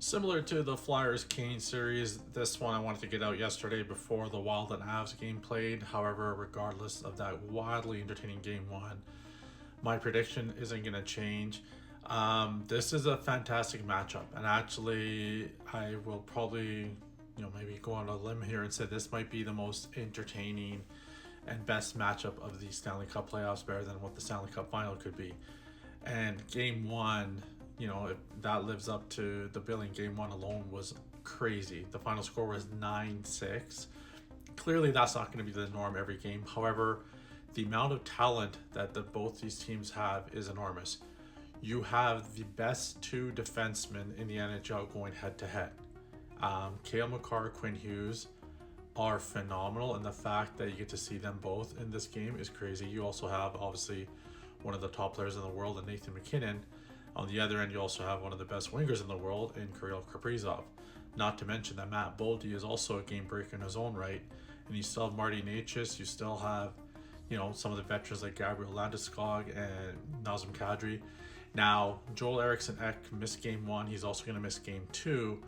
Similar to the Flyers Kane series, this one I wanted to get out yesterday before the Wild and Avs game played. However, regardless of that wildly entertaining game one, my prediction isn't going to change. This is a fantastic matchup, and actually, I will probably, maybe go on a limb here and say this might be the most entertaining and best matchup of the Stanley Cup playoffs, better than what the Stanley Cup final could be. And game one, if that lives up to the billing, game one alone was crazy. The final score was 9-6. Clearly, that's not going to be the norm every game. However, the amount of talent that both these teams have is enormous. You have the best two defensemen in the NHL going head to head. Cale Makar, Quinn Hughes are phenomenal, and the fact that you get to see them both in this game is crazy. You also have, obviously, one of the top players in the world in Nathan MacKinnon. On the other end, you also have one of the best wingers in the world in Kirill Kaprizov. Not to mention that Matt Boldy is also a game breaker in his own right. And you still have Marty Necas. You still have, some of the veterans like Gabriel Landeskog and Nazem Kadri. Now, Joel Eriksson Ek missed game one. He's also going to miss game two.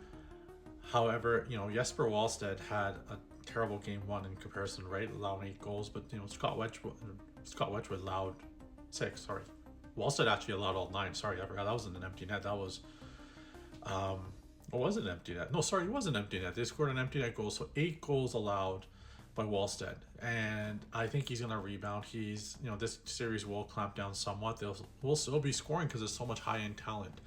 However, Jesper Wallstedt had a terrible game one in comparison, right? Allowing 8 goals. But, Scott Wedgwood allowed 6, sorry. Wallstedt actually allowed all 9. Sorry, I forgot that wasn't an empty net. That was, was it an empty net? No, sorry, it was an empty net. They scored an empty net goal, so 8 goals allowed by Wallstedt, and I think he's gonna rebound. He's, this series will clamp down somewhat. We'll still be scoring because there's so much high-end talent.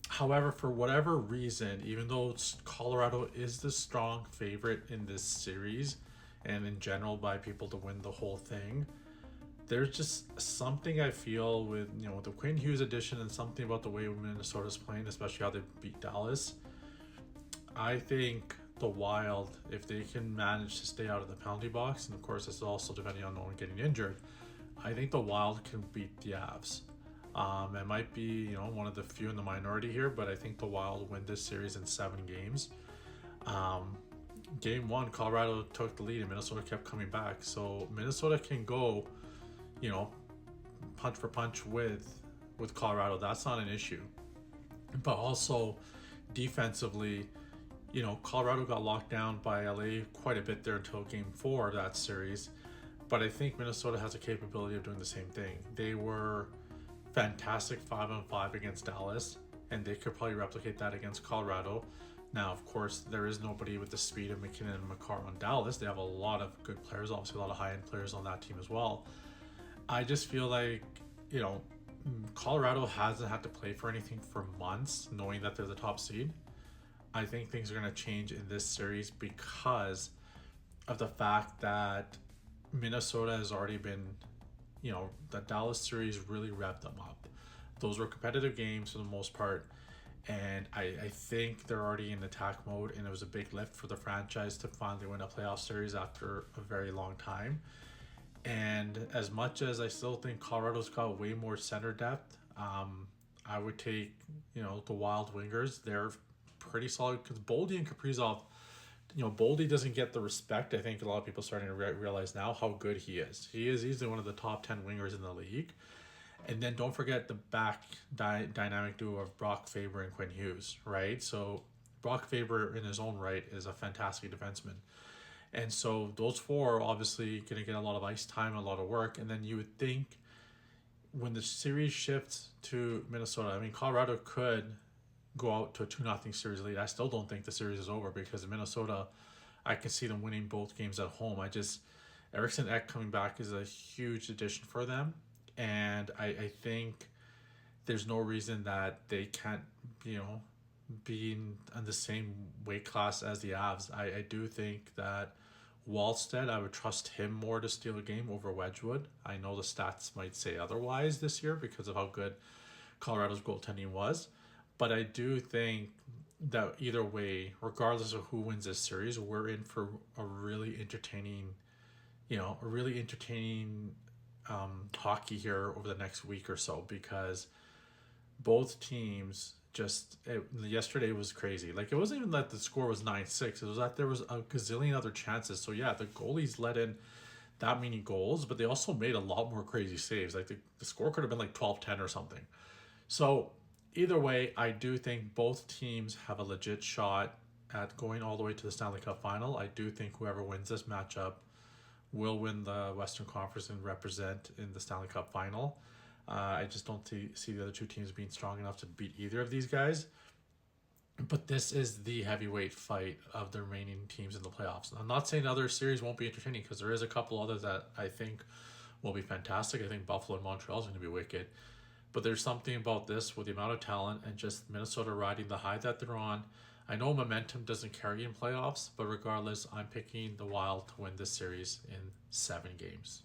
However, for whatever reason, even though Colorado is the strong favorite in this series, and in general by people to win the whole thing, there's just something I feel with, the Quinn Hughes addition and something about the way Minnesota's playing, especially how they beat Dallas. I think the Wild, if they can manage to stay out of the penalty box, and of course this is also depending on no one getting injured, I think the Wild can beat the Avs. It might be, one of the few in the minority here, but I think the Wild win this series in 7 games. Game one, Colorado took the lead and Minnesota kept coming back. So Minnesota can go, punch for punch with Colorado. That's not an issue. But also defensively, Colorado got locked down by LA quite a bit there until game 4 of that series. But I think Minnesota has a capability of doing the same thing. They were fantastic 5-on-5 against Dallas, and they could probably replicate that against Colorado. Now, of course, there is nobody with the speed of McKinnon and Makar on Dallas. They have a lot of good players, obviously a lot of high-end players on that team as well. I just feel like, Colorado hasn't had to play for anything for months, knowing that they're the top seed. I think things are going to change in this series because of the fact that Minnesota has already been, the Dallas series really revved them up. Those were competitive games for the most part, and I think they're already in attack mode, and it was a big lift for the franchise to finally win a playoff series after a very long time. And as much as I still think Colorado's got way more center depth, I would take, the Wild wingers. They're pretty solid because Boldy and Kaprizov, Boldy doesn't get the respect. I think a lot of people are starting to realize now how good he is. He is easily one of the top 10 wingers in the league. And then don't forget the back dynamic duo of Brock Faber and Quinn Hughes, right? So Brock Faber in his own right is a fantastic defenseman. And so those four are obviously going to get a lot of ice time, a lot of work. And then you would think when the series shifts to Minnesota, Colorado could go out to a 2-0 series lead. I still don't think the series is over because in Minnesota, I can see them winning both games at home. Eriksson Ek coming back is a huge addition for them. And I think there's no reason that they can't, be in the same weight class as the Avs. I do think that Wallstedt, I would trust him more to steal a game over Wedgwood. I know the stats might say otherwise this year because of how good Colorado's goaltending was. But I do think that either way, regardless of who wins this series, we're in for a really entertaining, hockey here over the next week or so, because both teams yesterday was crazy. Like, it wasn't even that the score was 9-6. It was that there was a gazillion other chances. So yeah, the goalies let in that many goals, but they also made a lot more crazy saves. Like the score could have been like 12-10 or something. So either way, I do think both teams have a legit shot at going all the way to the Stanley Cup final. I do think whoever wins this matchup will win the Western Conference and represent in the Stanley Cup final. I just don't see the other two teams being strong enough to beat either of these guys. But this is the heavyweight fight of the remaining teams in the playoffs. I'm not saying other series won't be entertaining, because there is a couple others that I think will be fantastic. I think Buffalo and Montreal is going to be wicked. But there's something about this with the amount of talent and just Minnesota riding the high that they're on. I know momentum doesn't carry in playoffs, but regardless, I'm picking the Wild to win this series in 7 games.